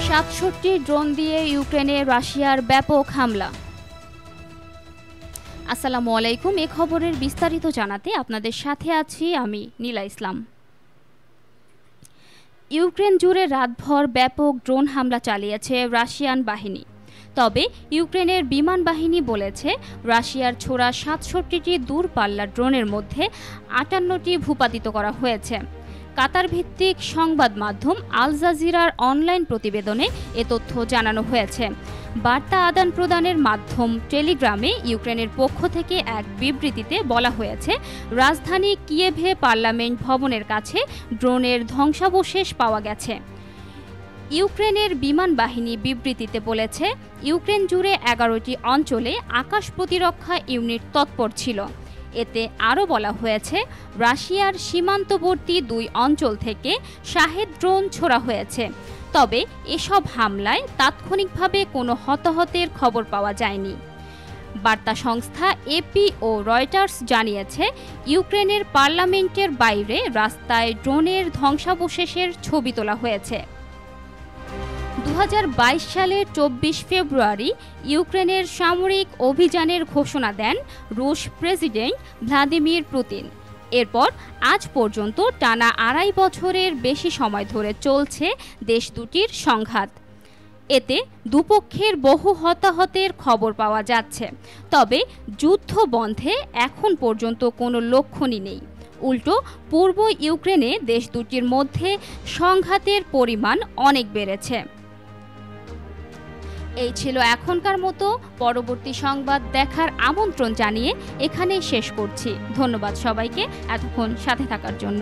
67 drone দিয়ে ইউক্রেনে রাশিয়ার ব্যাপক হামলা। আসসালামু আলাইকুম। এই খবরের বিস্তারিত জানাতে আপনাদের সাথে আছি আমি নীলা ইসলাম। ইউক্রেন জুড়ে রাতভর ব্যাপক ড্রোন হামলা চালিয়েছে রাশিয়ান বাহিনী। তবে ইউক্রেনের বিমান বাহিনী বলেছে রাশিয়ার ছোড়া 67টি দূরপাল্লার ড্রোনের মধ্যে 58টি ভূপাতিত করা হয়েছে। কাতার ভিত্তিক সংবাদ মাধ্যম আল জাজিরার অনলাইন প্রতিবেদনে এ তথ্য জানানো হয়েছে। বার্তা আদান প্রদানের মাধ্যম টেলিগ্রামে ইউক্রেনের পক্ষ থেকে এক বিবৃতিতে বলা হয়েছে, রাজধানী কিয়েভে পার্লামেন্ট ভবনের কাছে ড্রোনের ধ্বংসাবশেষ পাওয়া গেছে। ইউক্রেনের বিমান বাহিনী বিবৃতিতে বলেছে, ইউক্রেন জুড়ে 11টি অঞ্চলে আকাশ প্রতিরক্ষা ইউনিট তৎপর ছিল। এতে আরও বলা হয়েছে, রাশিয়ার সীমান্তবর্তী 2 অঞ্চল থেকে শাহেদ ড্রোন ছোড়া হয়েছে। তবে এসব হামলায় তাৎক্ষণিকভাবে কোনো হতাহতের খবর পাওয়া যায়নি। বার্তা সংস্থা এপি ও রয়টার্স জানিয়েছে, ইউক্রেনের পার্লামেন্টের বাইরে রাস্তায় ড্রোনের ধ্বংসাবশেষের ছবি তোলা হয়েছে। 2022 সালের 24 ফেব্রুয়ারি ইউক্রেনের সামরিক অভিযানের ঘোষণা দেন রুশ প্রেসিডেন্ট ভ্লাদিমির পুতিন। এরপর আজ পর্যন্ত টানা 2.5 বছরের বেশি সময় ধরে চলছে দেশ দুটির সংঘাত। এতে দুপক্ষের বহু হতাহতের খবর পাওয়া যাচ্ছে। তবে যুদ্ধ বন্ধে এখন পর্যন্ত কোনো লক্ষণই নেই। উল্টো পূর্ব ইউক্রেনে দেশ দুটির মধ্যে সংঘাতের পরিমাণ অনেক বেড়েছে। এই ছিল এখনকার মতো। পরবর্তী সংবাদ দেখার আমন্ত্রণ জানিয়ে এখানেই শেষ করছি। ধন্যবাদ সবাইকে এতক্ষণ সাথে থাকার জন্য।